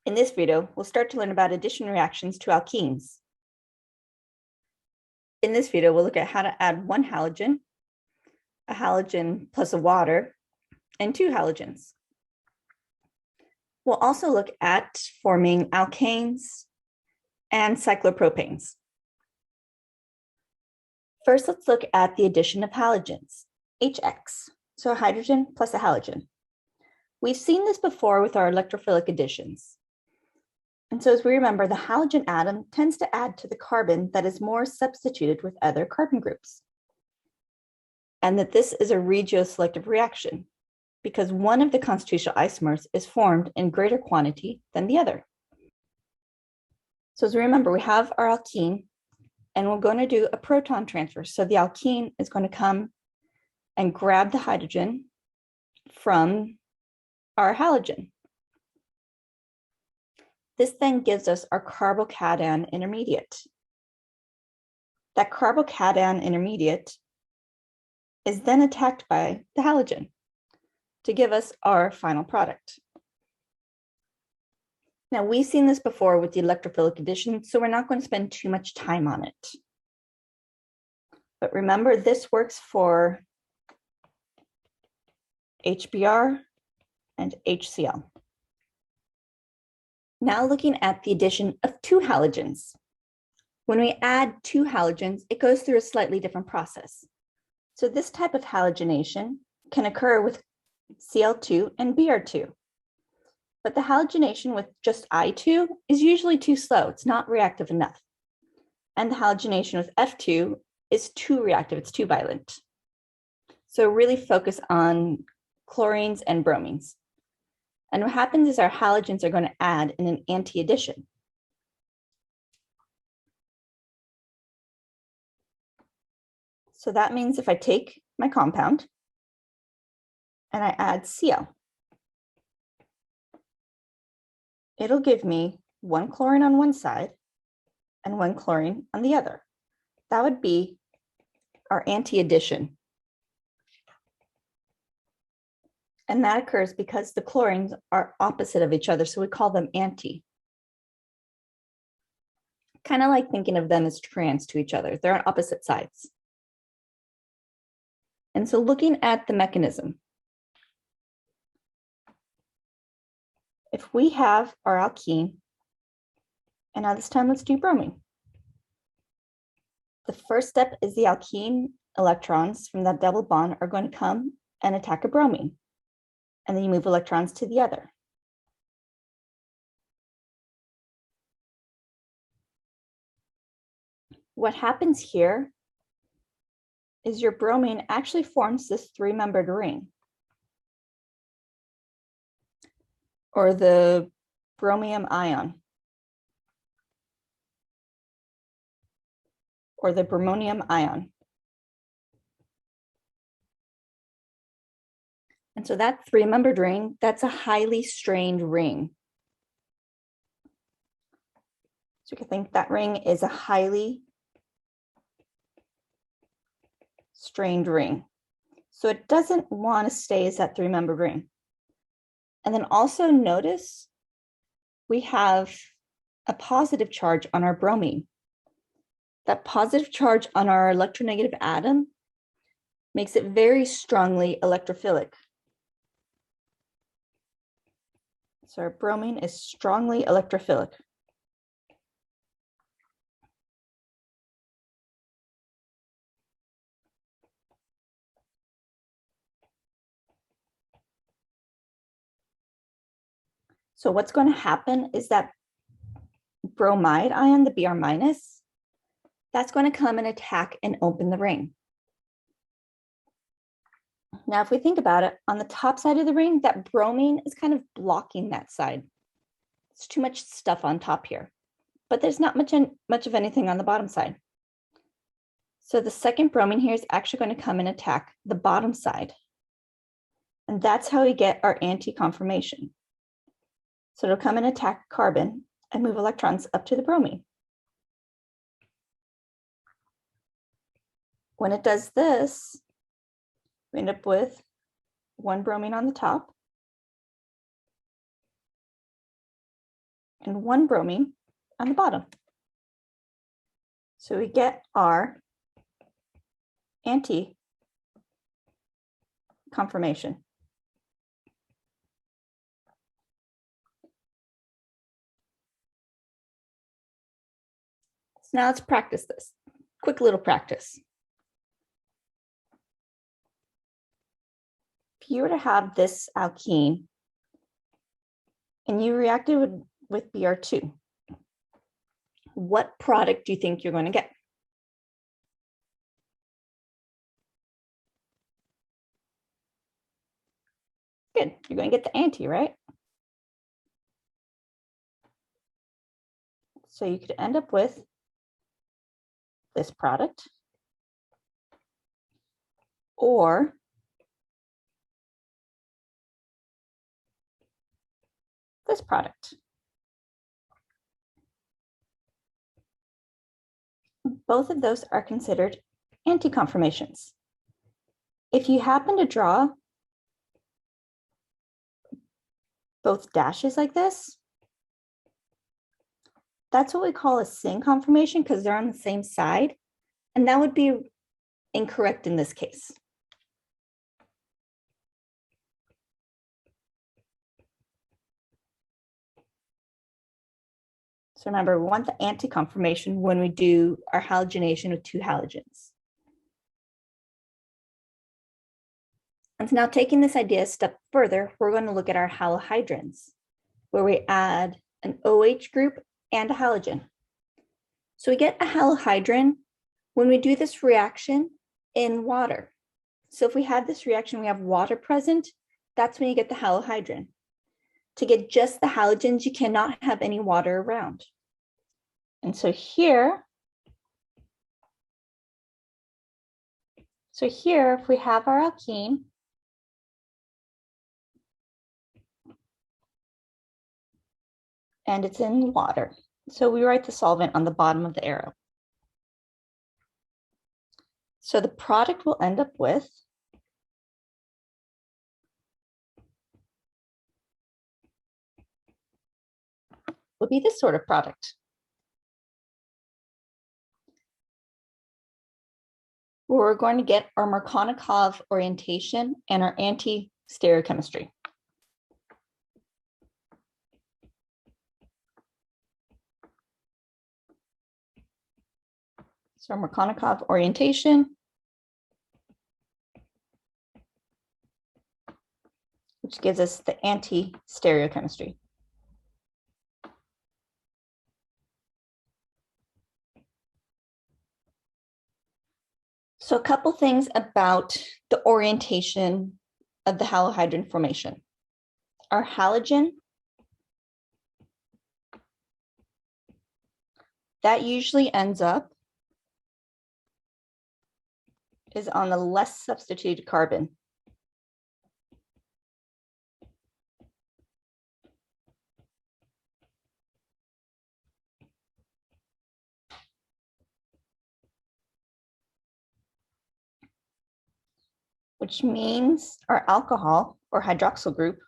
In this video, we'll start to learn about addition reactions to alkenes. In this video, we'll look at how to add one halogen, a halogen plus a water, and two halogens. We'll also look at forming alkanes and cyclopropanes. First, let's look at the addition of halogens, HX, so a hydrogen plus a halogen. We've seen this before with our electrophilic additions. And so as we remember, the halogen atom tends to add to the carbon that is more substituted with other carbon groups. And that this is a regioselective reaction because one of the constitutional isomers is formed in greater quantity than the other. So as we remember, we have our alkene and we're going to do a proton transfer. So the alkene is going to come and grab the hydrogen from our halogen. This then gives us our carbocation intermediate. That carbocation intermediate is then attacked by the halogen to give us our final product. Now, we've seen this before with the electrophilic addition, so we're not going to spend too much time on it. But remember, this works for HBr and HCl. Now looking at the addition of two halogens. When we add two halogens, it goes through a slightly different process. So this type of halogenation can occur with Cl2 and Br2. But the halogenation with just I2 is usually too slow. It's not reactive enough. And the halogenation with F2 is too reactive. It's too violent. So really focus on chlorines and bromines. And what happens is our halogens are going to add in an anti-addition. So that means if I take my compound and I add Cl, it'll give me one chlorine on one side and one chlorine on the other. That would be our anti-addition. And that occurs because the chlorines are opposite of each other, so we call them anti. Kind of like thinking of them as trans to each other. They're on opposite sides. And so looking at the mechanism, if we have our alkene, and now this time let's do bromine. The first step is the alkene electrons from that double bond are going to come and attack a bromine. And then you move electrons to the other. What happens here is your bromine actually forms this three-membered ring, or the bromium ion, or the bromonium ion. And so that three-membered ring, that's a highly strained ring. So you can think that ring is a highly strained ring. So it doesn't want to stay as that three-membered ring. And then also notice we have a positive charge on our bromine. That positive charge on our electronegative atom makes it very strongly electrophilic. So our bromine is strongly electrophilic. So what's going to happen is that bromide ion, the Br minus, that's going to come and attack and open the ring. Now, if we think about it, on the top side of the ring, that bromine is kind of blocking that side. It's too much stuff on top here, but there's not much of anything on the bottom side. So the second bromine here is actually going to come and attack the bottom side. And that's how we get our anti-conformation. So it'll come and attack carbon and move electrons up to the bromine. When it does this, we end up with one bromine on the top and 1 bromine on the bottom. So we get our anti-conformation. So now let's practice this. Quick little practice. If you were to have this alkene and you reacted with Br2, what product do you think you're going to get? Good, you're going to get the anti, right? So you could end up with this product or this product. Both of those are considered anti-conformations. If you happen to draw both dashes like this, that's what we call a syn conformation because they're on the same side, and that would be incorrect in this case. So remember, we want the anti-conformation when we do our halogenation with 2 halogens. And so now taking this idea a step further, we're going to look at our halohydrins, where we add an OH group and a halogen. So we get a halohydrin when we do this reaction in water. So if we have this reaction, we have water present, that's when you get the halohydrin. To get just the halogens, you cannot have any water around. And so here, if we have our alkene, and it's in water, so we write the solvent on the bottom of the arrow. So the product we'll end up with will be this sort of product. Where we're going to get our Markovnikov orientation and our anti-stereochemistry. So Markovnikov orientation, which gives us the anti-stereochemistry. So a couple things about the orientation of the halohydrin formation. Our halogen, that usually ends up is on the less substituted carbon. Which means our alcohol or hydroxyl group,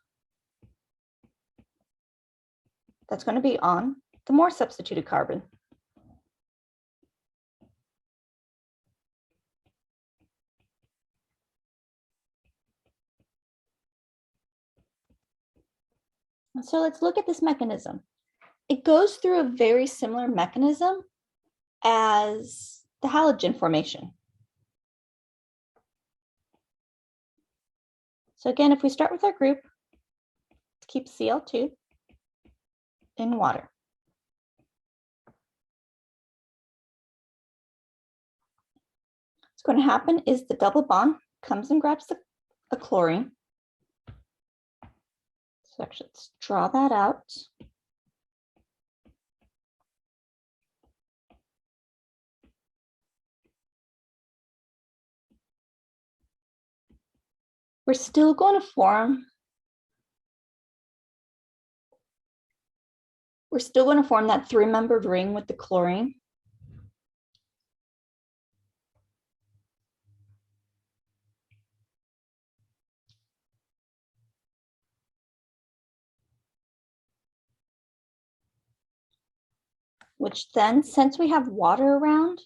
that's going to be on the more substituted carbon. So let's look at this mechanism. It goes through a very similar mechanism as the halogen formation. So again, if we start with our group, let's keep Cl2 in water. What's going to happen is the double bond comes and grabs the chlorine. So actually, let's draw that out. We're still going to form that 3-membered ring with the chlorine. which then, since we have water around,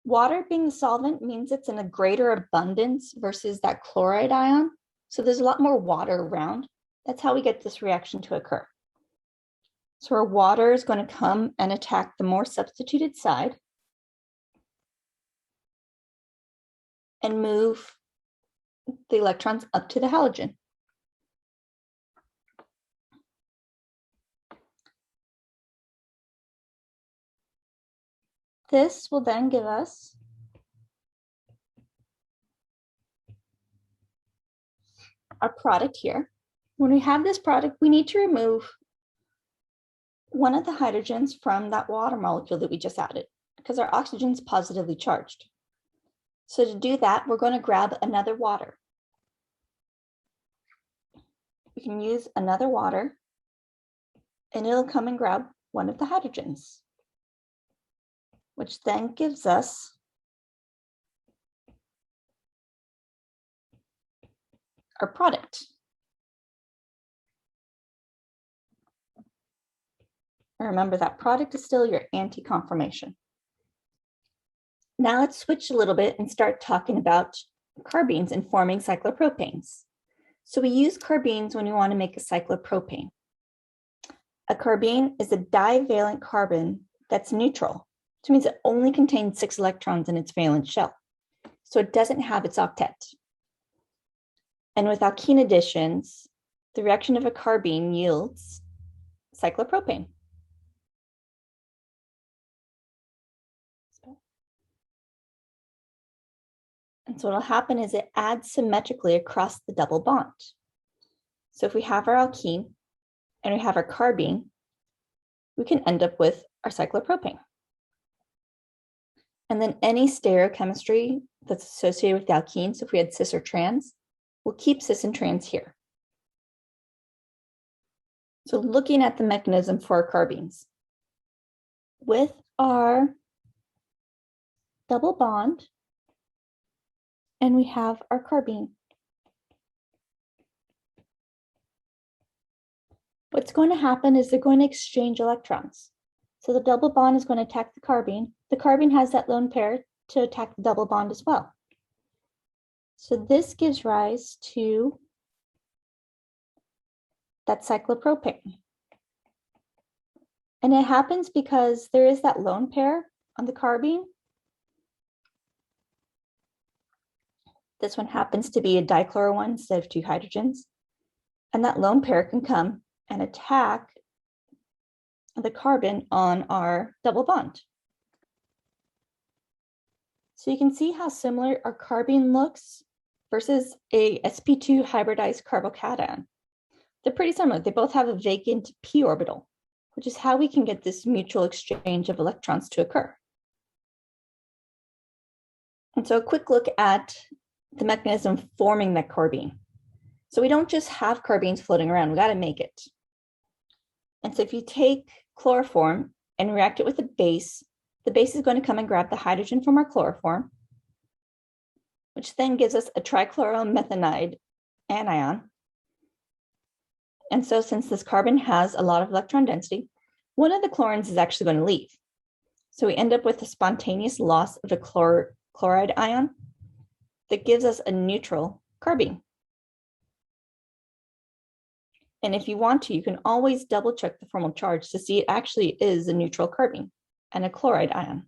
water being the solvent means it's in a greater abundance versus that chloride ion. So there's a lot more water around. That's how we get this reaction to occur. So our water is going to come and attack the more substituted side and move the electrons up to the halogen. This will then give us our product here. When we have this product, we need to remove one of the hydrogens from that water molecule that we just added because our oxygen is positively charged. So to do that, we're going to grab another water. We can use another water and it'll come and grab one of the hydrogens, which then gives us our product. And remember that product is still your anti-conformation. Now let's switch a little bit and start talking about carbenes and forming cyclopropanes. So we use carbenes when we want to make a cyclopropane. A carbene is a divalent carbon that's neutral, which means it only contains 6 electrons in its valence shell. So it doesn't have its octet. And with alkene additions, the reaction of a carbene yields cyclopropane. And so what will happen is it adds symmetrically across the double bond. So if we have our alkene and we have our carbene, we can end up with our cyclopropane. And then any stereochemistry that's associated with the alkene, so if we had cis or trans, we'll keep cis and trans here. So looking at the mechanism for our carbenes, with our double bond, and we have our carbene. What's going to happen is they're going to exchange electrons. So the double bond is going to attack the carbene. The carbene has that lone pair to attack the double bond as well. So this gives rise to that cyclopropane. And it happens because there is that lone pair on the carbene. This one happens to be a dichloro one instead of 2 hydrogens. And that lone pair can come and attack the carbon on our double bond. So you can see how similar our carbene looks versus a sp2 hybridized carbocation. They're pretty similar. They both have a vacant p orbital, which is how we can get this mutual exchange of electrons to occur. And so a quick look at the mechanism forming that carbene. So we don't just have carbenes floating around, we got to make it. And so if you take chloroform and react it with the base is going to come and grab the hydrogen from our chloroform, which then gives us a trichloromethanide anion. And so since this carbon has a lot of electron density, one of the chlorines is actually going to leave. So we end up with a spontaneous loss of a chloride ion that gives us a neutral carbene. And if you want to, you can always double check the formal charge to see it actually is a neutral carbene and a chloride ion.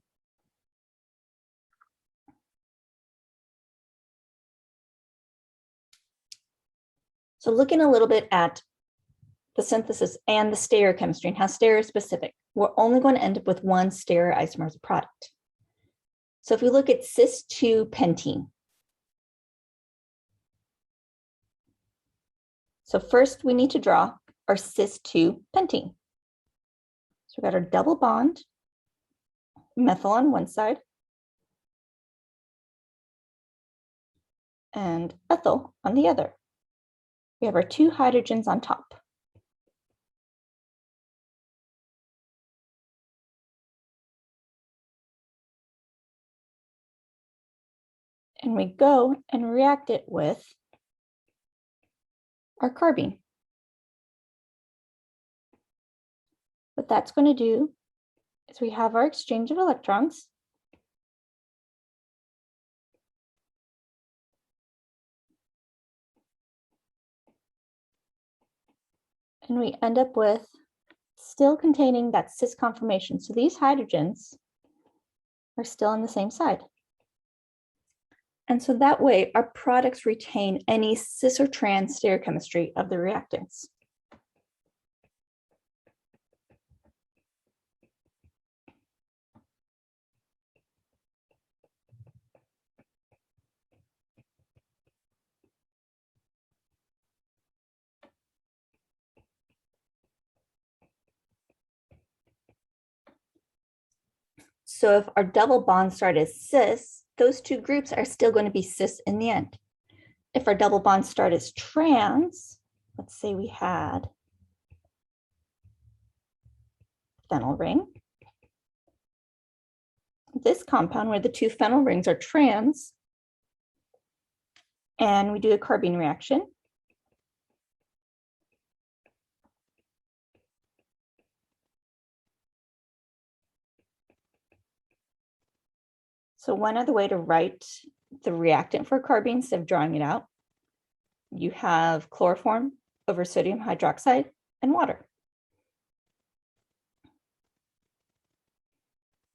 So looking a little bit at the synthesis and the stereochemistry and how stereospecific, we're only going to end up with one stereoisomer as a product. So if we look at cis-2 pentene. So first we need to draw our cis-2 pentene. So we've got our double bond, methyl on one side, and ethyl on the other. We have our 2 hydrogens on top. And we go and react it with our carbene. What that's going to do is we have our exchange of electrons. And we end up with still containing that cis conformation. So these hydrogens are still on the same side. And so that way our products retain any cis or trans stereochemistry of the reactants. So if our double bonds start as cis, those two groups are still going to be cis in the end. If our double bonds start as trans, let's say we had phenyl ring. This compound where the two phenyl rings are trans, and we do a carbene reaction. So one other way to write the reactant for carbene instead of drawing it out, you have chloroform over sodium hydroxide and water.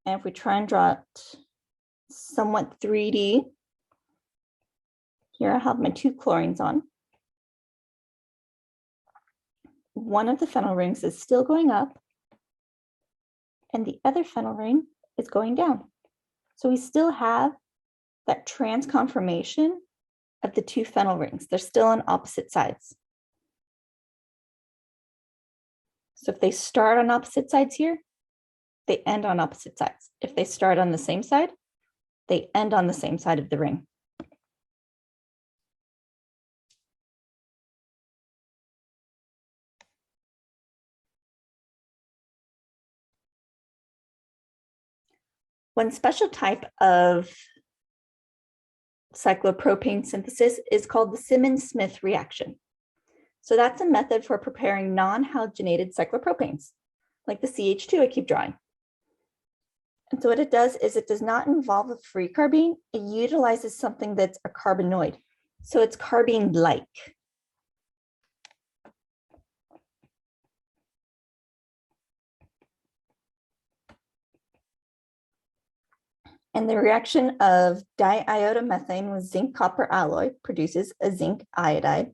And if we try and draw it somewhat 3D, here I have my two chlorines on. One of the phenyl rings is still going up, and the other phenyl ring is going down. So we still have that trans conformation of the two phenyl rings. They're still on opposite sides. So if they start on opposite sides here, they end on opposite sides. If they start on the same side, they end on the same side of the ring. One special type of cyclopropane synthesis is called the Simmons-Smith reaction. So that's a method for preparing non-halogenated cyclopropanes, like the CH2 I keep drawing. And so what it does is it does not involve a free carbene. It utilizes something that's a carbenoid. So it's carbene-like. And the reaction of diiodomethane with zinc copper alloy produces a zinc iodide,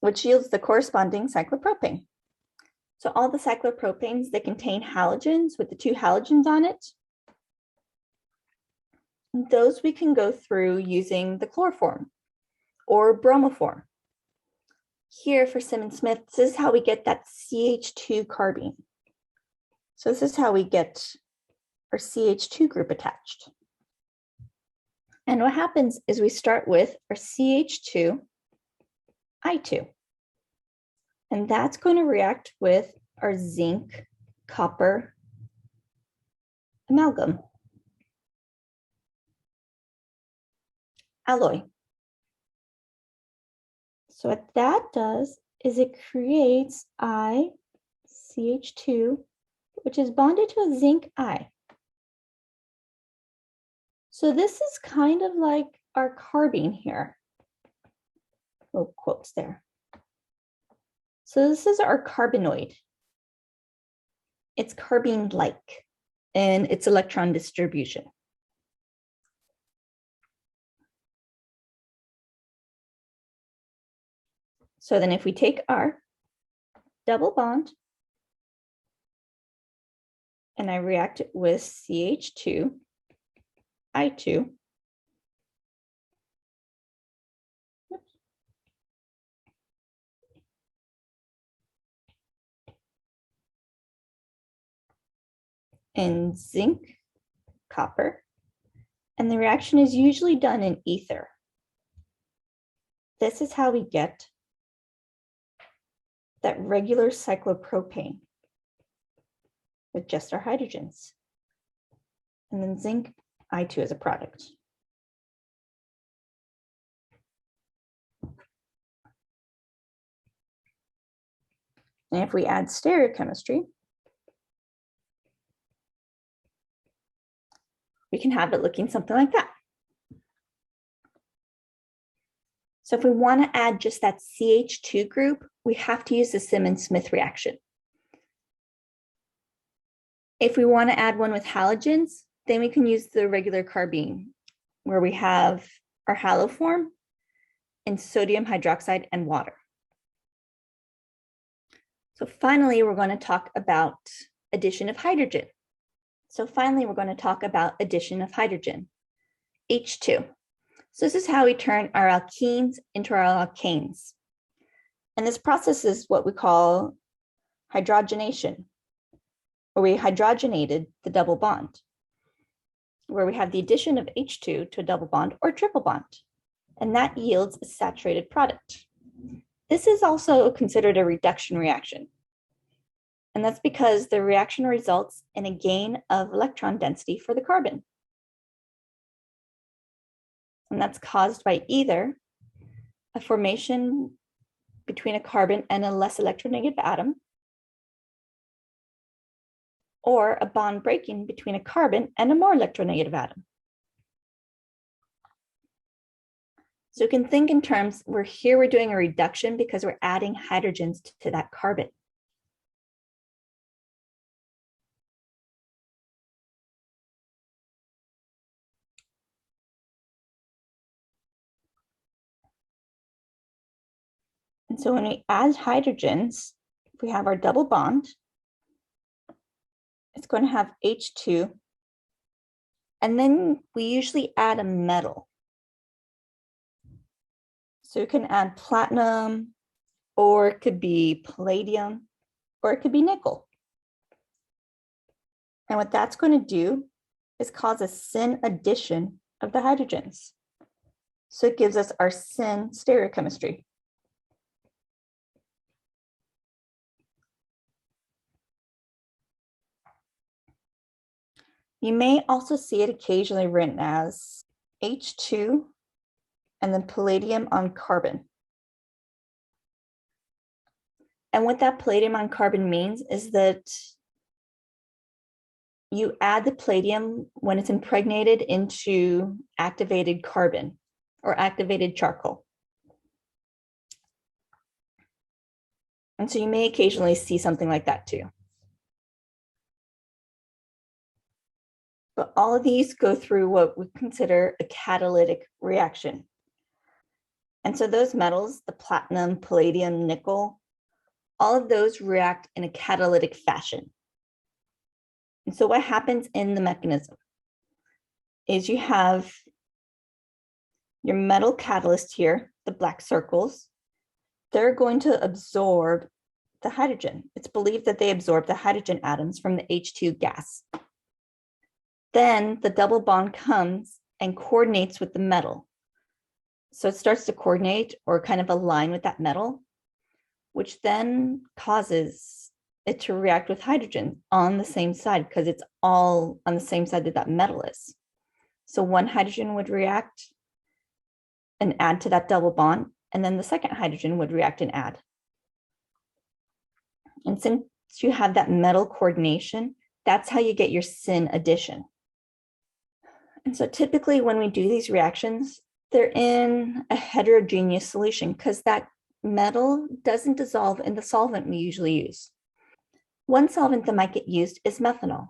which yields the corresponding cyclopropane. So all the cyclopropanes, they contain halogens with the two halogens on it. And those we can go through using the chloroform or bromoform. Here for Simmons-Smith, this is how we get that CH2 carbene. So this is how we get our CH2 group attached. And what happens is we start with our CH2, I2. And that's going to react with our zinc copper amalgam alloy. So what that does is it creates ICH2, which is bonded to a zinc I. So this is kind of like our carbene here. Little quotes there. So this is our carbenoid. It's carbene-like in its electron distribution. So then if we take our double bond and I react it with CH2, I2, and zinc, copper, and the reaction is usually done in ether. This is how we get that regular cyclopropane with just our hydrogens. And then zinc, I2 as a product. And if we add stereochemistry, we can have it looking something like that. So if we want to add just that CH2 group, we have to use the Simmons-Smith reaction. If we want to add one with halogens, then we can use the regular carbene, where we have our haloform and sodium hydroxide and water. So finally, we're going to talk about addition of hydrogen. H2. So this is how we turn our alkenes into our alkanes. And this process is what we call hydrogenation, where we hydrogenated the double bond, where we have the addition of H2 to a double bond or triple bond, and that yields a saturated product. This is also considered a reduction reaction, and that's because the reaction results in a gain of electron density for the carbon. And that's caused by either a formation between a carbon and a less electronegative atom, or a bond breaking between a carbon and a more electronegative atom. So you can think in terms, we're doing a reduction because we're adding hydrogens to that carbon. And so when we add hydrogens, if we have our double bond, it's going to have H2, and then we usually add a metal. So you can add platinum, or it could be palladium, or it could be nickel. And what that's going to do is cause a syn addition of the hydrogens. So it gives us our syn stereochemistry. You may also see it occasionally written as H2 and then palladium on carbon. And what that palladium on carbon means is that you add the palladium when it's impregnated into activated carbon or activated charcoal. And so you may occasionally see something like that too. But all of these go through what we consider a catalytic reaction. And so those metals, the platinum, palladium, nickel, all of those react in a catalytic fashion. And so what happens in the mechanism is you have your metal catalyst here, the black circles. They're going to absorb the hydrogen. It's believed that they absorb the hydrogen atoms from the H2 gas. Then the double bond comes and coordinates with the metal. So it starts to coordinate or kind of align with that metal, which then causes it to react with hydrogen on the same side because it's all on the same side that that metal is. So one hydrogen would react and add to that double bond, and then the second hydrogen would react and add. And since you have that metal coordination, that's how you get your syn addition. And so typically when we do these reactions, they're in a heterogeneous solution because that metal doesn't dissolve in the solvent we usually use. One solvent that might get used is methanol,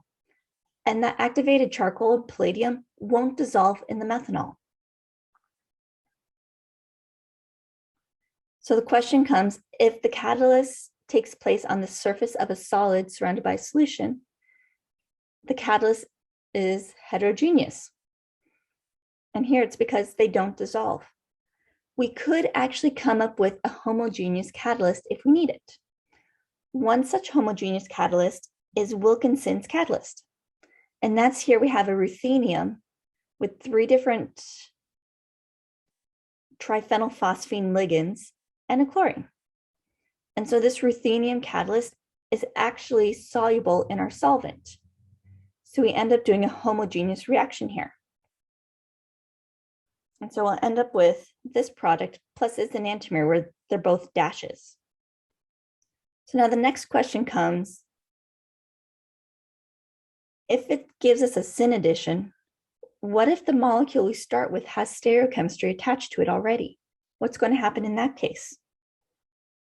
and that activated charcoal palladium won't dissolve in the methanol. So the question comes, if the catalyst takes place on the surface of a solid surrounded by a solution, the catalyst is heterogeneous. And here it's because they don't dissolve. We could actually come up with a homogeneous catalyst if we need it. One such homogeneous catalyst is Wilkinson's catalyst. And that's here we have a ruthenium with 3 different triphenylphosphine ligands and a chlorine. And so this ruthenium catalyst is actually soluble in our solvent. So we end up doing a homogeneous reaction here. And so we'll end up with this product plus its enantiomer where they're both dashes. So now the next question comes, if it gives us a syn addition, what if the molecule we start with has stereochemistry attached to it already? What's going to happen in that case?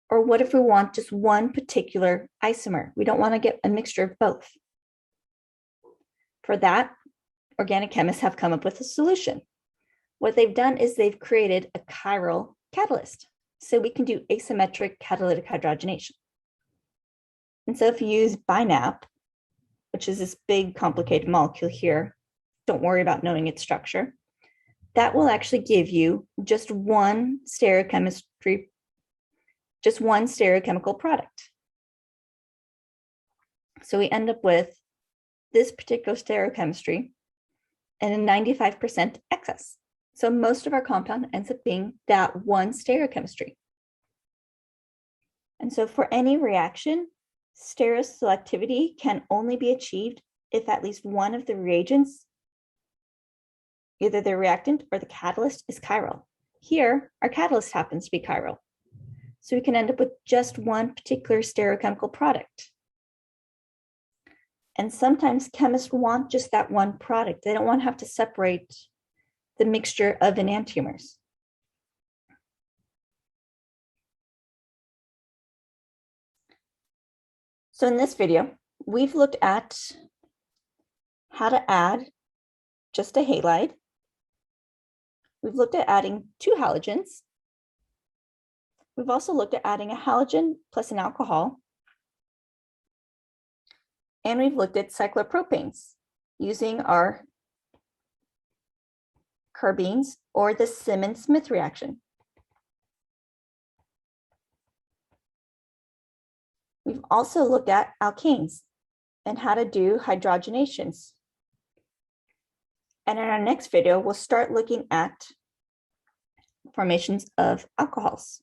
Or what if we want just one particular isomer? We don't want to get a mixture of both. For that, organic chemists have come up with a solution. What they've done is they've created a chiral catalyst. So we can do asymmetric catalytic hydrogenation. And so if you use BiNAP, which is this big complicated molecule here, don't worry about knowing its structure, that will actually give you just one stereochemical product. So we end up with this particular stereochemistry and a 95% excess. So most of our compound ends up being that one stereochemistry. And so for any reaction, stereoselectivity can only be achieved if at least one of the reagents, either the reactant or the catalyst, is chiral. Here, our catalyst happens to be chiral. So we can end up with just one particular stereochemical product. And sometimes chemists want just that one product. They don't want to have to separate the mixture of enantiomers. So in this video, we've looked at how to add just a halide. We've looked at adding 2 halogens. We've also looked at adding a halogen plus an alcohol. And we've looked at cyclopropanes using our carbenes or the Simmons-Smith reaction. We've also looked at alkanes and how to do hydrogenations. And in our next video, we'll start looking at formations of alcohols.